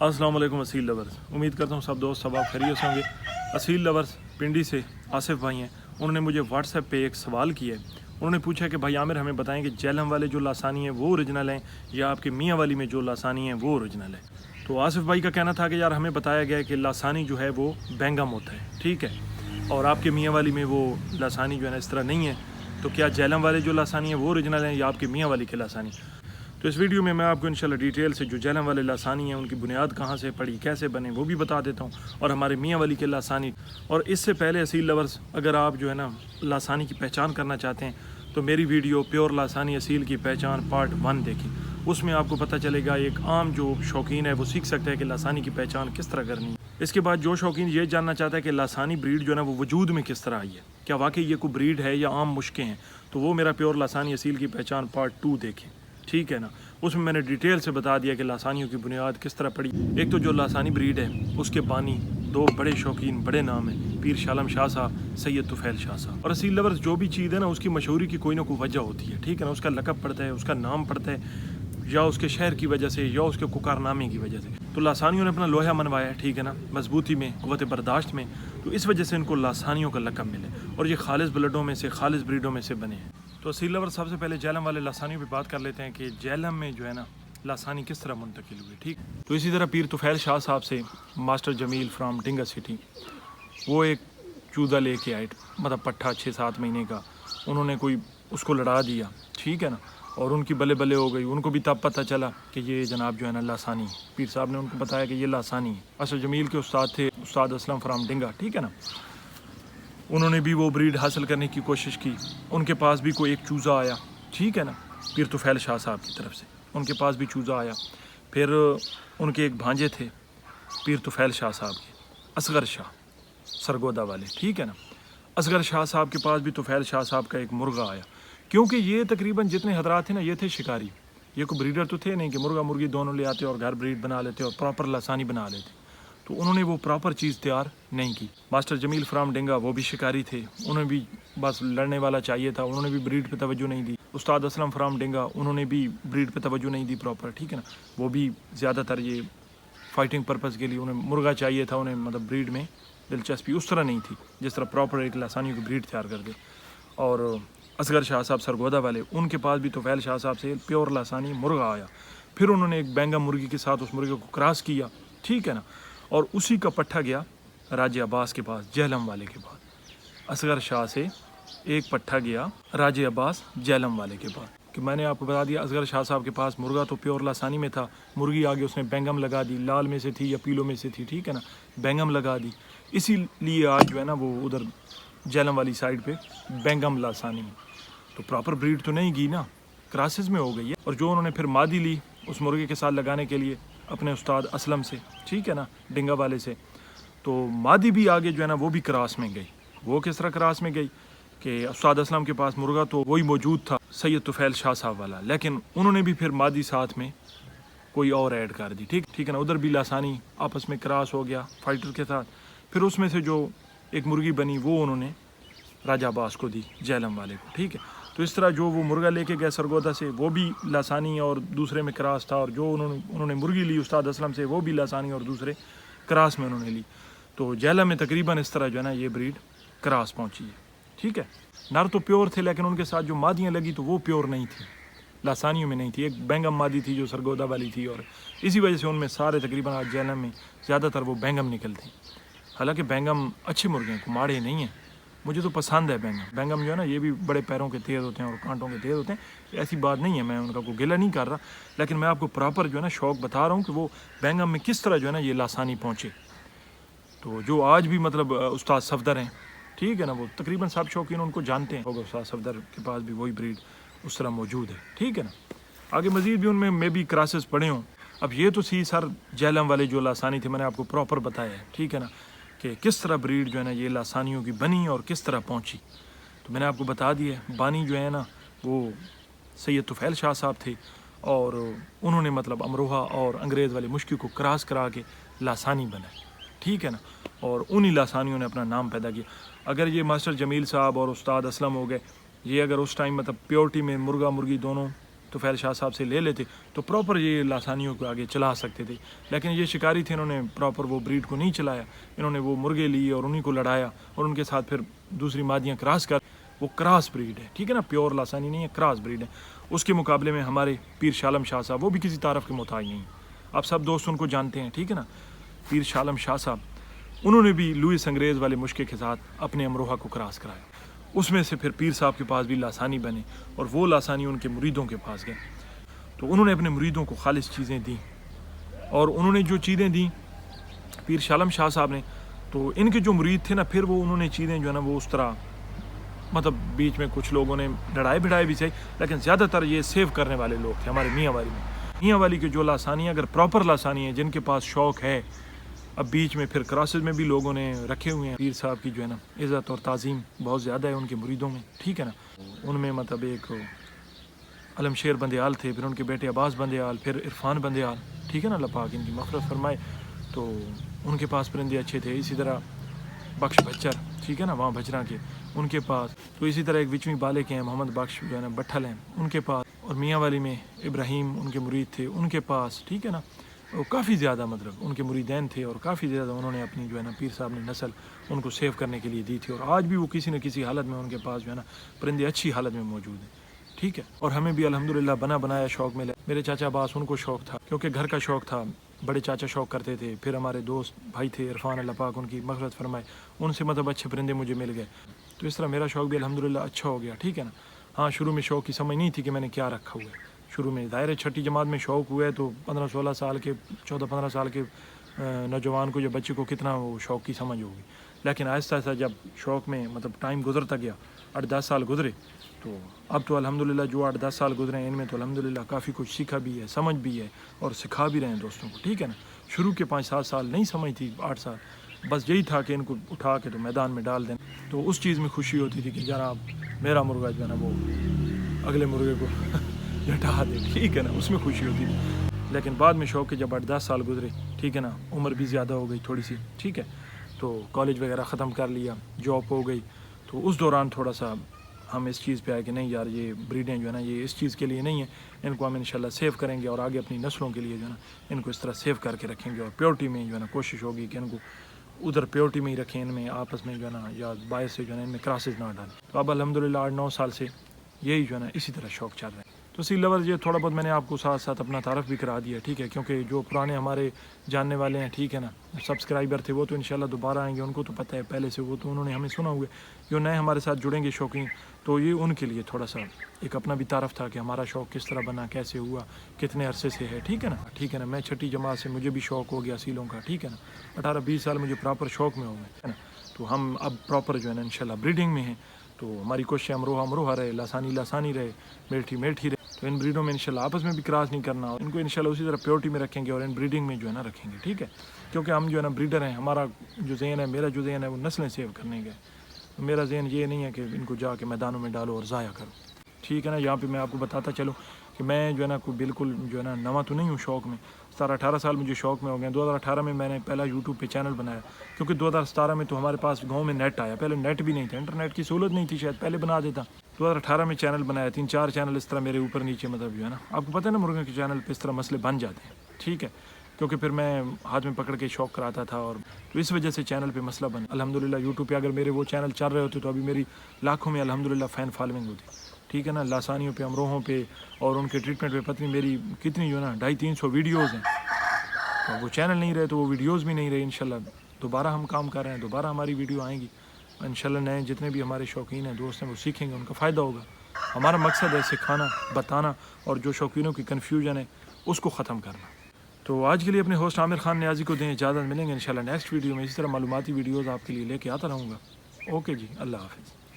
अस्सलाम वालेकुम असील लवर्स, उम्मीद करता हूँ सब दोस्त सब आप खैरियत से होंगे। असील लवर्स पिंडी से आसिफ भाई हैं, उन्होंने मुझे व्हाट्सएप पे एक सवाल किया है। उन्होंने पूछा कि भाई आमिर हमें बताएं कि जेलम वाले जो लासानी है वो ओरिजिनल हैं या आपके मियाँ वाली में जो लासानी है वो ओरिजिनल है। तो आसिफ भाई का कहना था कि यार हमें बताया गया है कि लासानी जो है वो बेंगम होता है, ठीक है, और आपके मियाँ वाली में वो लासानी जो है ना इस तरह नहीं है। तो क्या जेलम वाले जो लासानी है वो ओरिजिनल हैं या आपके मियाँ वाली के लासानी? तो इस वीडियो में मैं आपको इंशाल्लाह डिटेल से जो जेलम वाले लासानी हैं उनकी बुनियाद कहाँ से पड़ी, कैसे बने, वो भी बता देता हूँ, और हमारे मियाँ वाली के लासानी। और इससे पहले असील लवर्स, अगर आप जो है ना लासानी की पहचान करना चाहते हैं तो मेरी वीडियो प्योर लासानी असील की पहचान पार्ट 1 देखें। उसमें आपको पता चलेगा, एक आम जो शौकीन है वो सीख सकता है कि लासानी की पहचान किस तरह करनी है। इसके बाद जो शौकीन ये जानना चाहता है कि लासानी ब्रीड जो है ना वो वजूद में किस तरह आई है, क्या वाकई ये कोई ब्रीड है या आम मुश्कें हैं, तो वो मेरा प्योर लासानी असील की पहचान पार्ट 2 देखें, ठीक है ना। उसमें मैंने डिटेल से बता दिया कि लासानियों की बुनियाद किस तरह पड़ी। एक तो जो लासानी ब्रीड है उसके बानी दो बड़े शौकीन बड़े नाम हैं, पीर शालम शाह साहब, सैयद तुफैल शाह साहब। और असील लवर्स, जो भी चीज़ है ना उसकी मशहूरी की कोई ना कोई वजह होती है, ठीक है ना। उसका लक़ब पड़ता है, उसका नाम पड़ता है, या उसके शहर की वजह से या उसके कुकारनामे की वजह से। तो लासानियों ने अपना लोहा मनवाया है, ठीक है ना, मजबूती में, क़ुव्वत बर्दाश्त में, तो इस वजह से इनको लासानियों का लक़ब मिले, और ये खालिस ब्लडों में से, खालिस ब्रीडों में से बने हैं। तो असील लवर्स, सबसे पहले जेलम वाले लासानियों पे बात कर लेते हैं कि जेलम में जो है ना लासानी किस तरह मुंतकिल हुई, ठीक। तो इसी तरह पीर तुफैल शाह साहब से master Jamil from Dinga city, वो एक चूजा लेके आए, मतलब पट्ठा 6-7 महीने का, उन्होंने कोई उसको लड़ा दिया, ठीक है ना, और उनकी बल्ले बल्ले हो गई। उनको भी तब पता चला कि ये जनाब जो है ना लासानी है। पीर साहब ने उनको बताया कि ये लासानी है। मास्टर जमील के उस्ताद थे उस्ताद असलम फ्राम डिंगा, ठीक है ना, उन्होंने भी वो ब्रीड हासिल करने की कोशिश की। उनके पास भी कोई एक चूज़ा आया, ठीक है ना, पीर तुफैल शाह साहब की तरफ से उनके पास भी चूज़ा आया। फिर उनके एक भांजे थे पीर तुफैल शाह साहब के, असगर शाह सरगोदा वाले, ठीक है ना। असगर शाह साहब के पास भी तुफैल शाह साहब का एक मुर्गा आया, क्योंकि ये तकरीबन जितने हजरात थे ना ये थे शिकारी, ये कोई ब्रीडर तो थे नहीं कि मुर्गा मुर्गी दोनों ले आते और घर ब्रीड बना लेते और प्रॉपर लासानी बना लेते। तो उन्होंने वो प्रॉपर चीज़ तैयार नहीं की। मास्टर जमील फ्राम डिंगा वो भी शिकारी थे, उन्हें भी बस लड़ने वाला चाहिए था, उन्होंने भी ब्रीड पे तवज्जो नहीं दी। उस्ताद असलम फ्राम डिंगा, उन्होंने भी ब्रीड पे तवज्जो नहीं दी प्रॉपर, ठीक है ना, वो भी ज़्यादातर ये फाइटिंग पर्पज़ के लिए उन्हें मुर्गा चाहिए था, उन्हें मतलब ब्रीड में दिलचस्पी उस तरह नहीं थी जिस तरह प्रॉपर एक लासानियों की ब्रीड तैयार कर दे। और असगर शाह साहब सरगोदा वाले, उनके पास भी तुफैल शाह साहब से प्योर लासानी मुर्गा आया। फिर उन्होंने एक बेंगम मुर्गी के साथ उस मुर्गे को क्रॉस किया, ठीक है ना, और उसी का पट्ठा गया राजे अब्बास के पास, जेलम वाले के पास। असगर शाह से एक पट्ठा गया राजे अब्बास जेलम वाले के पास। कि मैंने आपको बता दिया असगर शाह साहब के पास मुर्गा तो प्योर लासानी में था, मुर्गी आगे उसने बेंगम लगा दी, लाल में से थी या पीलों में से थी, ठीक है ना, बेंगम लगा दी। इसीलिए आज जो है ना वो उधर जेलम वाली साइड पे बेंगम लासानी, तो प्रॉपर ब्रीड तो नहीं गई ना, क्रॉसेस में हो गई है। और जो उन्होंने फिर मादी ली उस मुर्गे के साथ लगाने के लिए अपने उस्ताद असलम से, ठीक है ना, डिंगा वाले से, तो मादी भी आगे जो है ना वो भी क्रॉस में गई। वो किस तरह क्रॉस में गई कि उस्ताद असलम के पास मुर्गा तो वही मौजूद था, सैयद तुफैल शाह साहब वाला, लेकिन उन्होंने भी फिर मादी साथ में कोई और ऐड कर दी, ठीक है ना। उधर भी लासानी आपस में क्रॉस हो गया फाइटर के साथ। फिर उसमें से जो एक मुर्गी बनी वो उन्होंने राजा अब्बास को दी, जेलम वाले को, ठीक है। तो इस तरह जो वो मुर्गा लेके गए सरगोदा से वो भी लासानी और दूसरे में क्रॉस था, और जो उन्होंने मुर्गी ली उस्ताद असलम से वो भी लासानी और दूसरे क्रॉस में उन्होंने ली। तो जेलम में तकरीबन इस तरह जो है ना ये ब्रीड क्रॉस पहुंची है, ठीक है। नर तो प्योर थे लेकिन उनके साथ जो मादियाँ लगी तो वो प्योर नहीं थी, लासानियों में नहीं थी। एक बेंगम मादी थी जो सरगोदा वाली थी, और इसी वजह से उनमें सारे तकरीबन आज जेलम में ज़्यादातर वो बेंगम निकलती। हालांकि बेंगम अच्छे मुर्गे हैं, माड़े नहीं हैं, मुझे तो पसंद है बेंगम। बेंगम जो है ना ये भी बड़े पैरों के तेज़ होते हैं और कांटों के तेज़ होते हैं, ऐसी बात नहीं है, मैं उनका कोई गिला नहीं कर रहा, लेकिन मैं आपको प्रॉपर जो है ना शौक़ बता रहा हूँ कि वो बेंगम में किस तरह जो है ना ये लासानी पहुँचे। तो जो आज भी मतलब उस्ताद सफदर हैं, ठीक है ना, वो तकरीबन सब शौकीन उनको जानते हैं होगा, उस्ताद सफदर के पास भी वही ब्रीड उस तरह मौजूद है, ठीक है ना। आगे मज़ीद भी उनमें मे भी क्रासेस पड़े हों। अब ये तो सी सर जेलम वाले जो लासानी थे मैंने आपको प्रॉपर बताया है, ठीक है ना, कि किस तरह ब्रीड जो है ना ये लासानियों की बनी और किस तरह पहुंची। तो मैंने आपको बता दिया, बानी जो है ना वो सैयद तुफैल शाह साहब थे, और उन्होंने मतलब अमरोहा और अंग्रेज़ वाली मुश्की को क्रॉस करा के लासानी बनाई, ठीक है ना, और उन्हीं लासानियों ने अपना नाम पैदा किया। अगर ये मास्टर जमील साहब और उस्ताद असलम हो गए, ये अगर उस टाइम मतलब प्योरिटी में मुर्गा मुर्गी दोनों तुफैल शाह साहब से ले लेते तो प्रॉपर ये लासानियों को आगे चला सकते थे। लेकिन ये शिकारी थे, इन्होंने प्रॉपर वो ब्रीड को नहीं चलाया, इन्होंने वो मुर्गे लिए और उन्हीं को लड़ाया और उनके साथ फिर दूसरी मादियाँ क्रॉस कर, वो क्रॉस ब्रीड है, ठीक है ना, प्योर लासानी नहीं है, क्रॉस ब्रीड है। उसके मुकाबले में हमारे पीर शालम शाह साहब, वो भी किसी तारफ़ के मोहताज नहीं, आप सब दोस्त उनको जानते हैं, ठीक है ना। पीर शालम शाह साहब, उन्होंने भी लुइस अंग्रेज़ वाले मुश्के के साथ अपने अमरोहा को क्रॉस कराया। उसमें से फिर पीर साहब के पास भी लासानी बने और वो लासानी उनके मुरीदों के पास गए, तो उन्होंने अपने मुरीदों को खालिस चीज़ें दी। और उन्होंने जो चीज़ें दी पीर शालम शाह साहब ने, तो इनके जो मुरीद थे ना, फिर वो उन्होंने चीज़ें जो है ना वो उस तरह, मतलब बीच में कुछ लोगों ने लड़ाई भिड़ाई भी सही, लेकिन ज़्यादातर ये सेव करने वाले लोग थे हमारे मियाँ वाली में। मियाँ वाली के जो लासानी, अगर प्रॉपर लासानी है, जिनके पास शौक़ है, अब बीच में फिर क्रॉसेस में भी लोगों ने रखे हुए हैं। पीर साहब की जो है ना इज़्ज़त और ताज़ीम बहुत ज़्यादा है उनके मुरीदों में, ठीक है ना। उनमें मतलब एक अलमशेर बंदयाल थे, फिर उनके बेटे अब्बास बंदयाल, फिर इरफान बंदयाल, ठीक है ना, अल्लाह पाक इनकी मग़फ़िरत फरमाए। तो उनके पास परिंदे अच्छे थे। इसी तरह बख्श बच्चर, ठीक है ना, वहाँ बजरा के, उनके पास। तो इसी तरह एक विचवी बाले के हैं मोहम्मद बख्श जो है ना बट्ठल हैं, उनके पास। और मियाँ वाली में इब्राहीम उनके मुरीद थे, उनके पास, ठीक है ना। वो काफ़ी ज़्यादा मतलब उनके मुरीदैन थे और काफ़ी ज़्यादा उन्होंने अपनी जो है ना पीर साहब ने नस्ल उनको सेव करने के लिए दी थी। और आज भी वो किसी न किसी हालत में उनके पास जो है ना परिंदे अच्छी हालत में मौजूद हैं, ठीक है। और हमें भी अल्हम्दुलिल्लाह बना बनाया शौक़ मिला। मेरे चाचा अब्बास, उनको शौक़ था क्योंकि घर का शौक़ था, बड़े चाचा शौक़ करते थे। फिर हमारे दोस्त भाई थे इरफान, अल्लाह पाक उनकी मग़फ़िरत फरमाए, उनसे मतलब अच्छे परिंदे मुझे मिल गए। तो इस तरह मेरा शौक़ भी अल्हम्दुलिल्लाह अच्छा हो गया, ठीक है ना। हाँ, शुरू में शौक़ की समझ नहीं थी कि मैंने क्या रखा हुआ है। शुरू में दायरे छठी जमात में शौक़ हुआ है तो 15-16 साल के, 14-15 साल के नौजवान को या बच्चे को कितना वो शौक़ की समझ होगी। लेकिन आहिस्ता आहिस्ता जब शौक़ में मतलब टाइम गुजरता गया, 8-10 साल गुजरे, तो अब तो अल्हम्दुलिल्लाह जो 8-10 साल गुजरे हैं इनमें तो अल्हम्दुलिल्लाह काफ़ी कुछ सीखा भी है, समझ भी है और सिखा भी रहे हैं दोस्तों को, ठीक है ना। शुरू के 5-7 साल नहीं समझ थी, 8 साल बस यही था कि इनको उठा के तो मैदान में डाल दें, तो उस चीज़ में खुशी होती थी कि जरा मेरा मुर्गा जो है ना वो अगले मुर्गे को लटा दे, ठीक है ना, उसमें खुशी होती थी। लेकिन बाद में शौक़ के जब 8-10 साल गुजरे, ठीक है ना, उम्र भी ज़्यादा हो गई थोड़ी सी, ठीक है, तो कॉलेज वगैरह ख़त्म कर लिया, जॉब हो गई, तो उस दौरान थोड़ा सा हम इस चीज़ पे आए कि नहीं यार ये ब्रीडें जो है ना ये इस चीज़ के लिए नहीं है, इनको हम इंशाल्लाह सेव करेंगे और आगे अपनी नस्लों के लिए जो है ना इनको इस तरह सेव करके रखेंगे। और प्योरिटी में जो है ना कोशिश होगी कि इनको उधर प्योरिटी में ही रखें, इनमें आपस में जो है ना या बायस से जो है ना इनमें क्रॉसेस ना डालें। तो अब अल्हम्दुलिल्लाह 8-9 साल से यही जो है ना इसी तरह शौक़ चल रहा है। तो सी लवर्स, ये थोड़ा बहुत मैंने आपको साथ साथ अपना तारफ़ भी करा दिया, ठीक है, क्योंकि जो पुराने हमारे जानने वाले हैं, ठीक है ना, सब्सक्राइबर थे, वो तो इंशाल्लाह दोबारा आएंगे, उनको तो पता है पहले से, वो तो उन्होंने हमें सुना हुआ है। जो नए हमारे साथ जुड़ेंगे शौकीन, तो ये उनके लिए थोड़ा सा एक अपना भी तारफ़ था कि हमारा शौक़ किस तरह बना, कैसे हुआ, कितने अरसे से है, ठीक है ना, ठीक है ना। मैं छठी जमात से मुझे भी शौक़ हो गया सीलों का, ठीक है ना, 18-20 साल मुझे प्रॉपर शौक़ में हो गए, है ना। तो हम अब प्रॉपर जो है ना इंशाल्लाह ब्रीडिंग में हैं, तो हमारी कोशिश अमरोहा अमरोहा रहे, लासानी लासानी रहे, मेल्ठी मेल्ठी रहे। तो इन ब्रीडों में इंशाल्लाह आपस में भी क्रॉस नहीं करना, और इनको इंशाल्लाह उसी तरह प्योरिटी में रखेंगे और इन ब्रीडिंग में जो है ना रखेंगे, ठीक है। क्योंकि हम जो है ना ब्रीडर हैं, हमारा जो ज़हन है, मेरा जो ज़हन है वो नस्लें सेव करने का है। तो मेरा ज़हन ये नहीं है कि इनको जाके मैदानों में डालो और ज़ाया करो, ठीक है ना। यहाँ पे मैं आपको बताता चलूँ कि मैं जो है ना कोई बिल्कुल जो है ना नवा तो नहीं हूँ शौक़ में, 17-18 साल मुझे शौक़ में हो गए। 2018 में मैंने पहला यूट्यूब पे चैनल बनाया, क्योंकि 2017 में तो हमारे पास गांव में नेट आया, पहले नेट भी नहीं था, इंटरनेट की सहूलत नहीं थी, शायद पहले बना देता। 2018 में चैनल बनाया, 3-4 चैनल इस तरह मेरे ऊपर नीचे मतलब जो है ना, आपको पता है ना मुर्गे के चैनल पे इस तरह मसले बन जाते हैं, ठीक है, क्योंकि फिर मैं हाथ में पकड़ के शौक़ कराता था, और तो इस वजह से चैनल पे मसला बना। अल्हम्दुलिल्लाह यूट्यूब पे अगर मेरे वो चैनल चल रहे होते तो अभी मेरी लाखों में अल्हम्दुलिल्लाह फ़ैन फॉलोइंग होती, ठीक है ना। लासानियों पे, अमरोहों पे और उनके ट्रीटमेंट पे पत्नी मेरी कितनी जो है ना 250-300 वीडियोज़ हैं, और वो चैनल नहीं रहे तो वो वीडियोज़ भी नहीं रहे। इंशाल्लाह दोबारा हम काम कर रहे हैं, दोबारा हमारी वीडियो आएंगी इंशाल्लाह। नए जितने भी हमारे शौकीन हैं, दोस्त हैं, वो सीखेंगे, उनका फ़ायदा होगा। हमारा मकसद है सिखाना, बताना, और जो शौकीनों की कन्फ्यूजन है उसको ख़त्म करना। तो आज के लिए अपने होस्ट आमिर खान नियाज़ी को दें इजाज़त, मिलेंगे इंशाल्लाह नेक्स्ट वीडियो में। इसी तरह मालूमाती वीडियोज़ आपके लिए लेके आता रहूँगा। ओके जी, अल्लाह हाफ़िज़।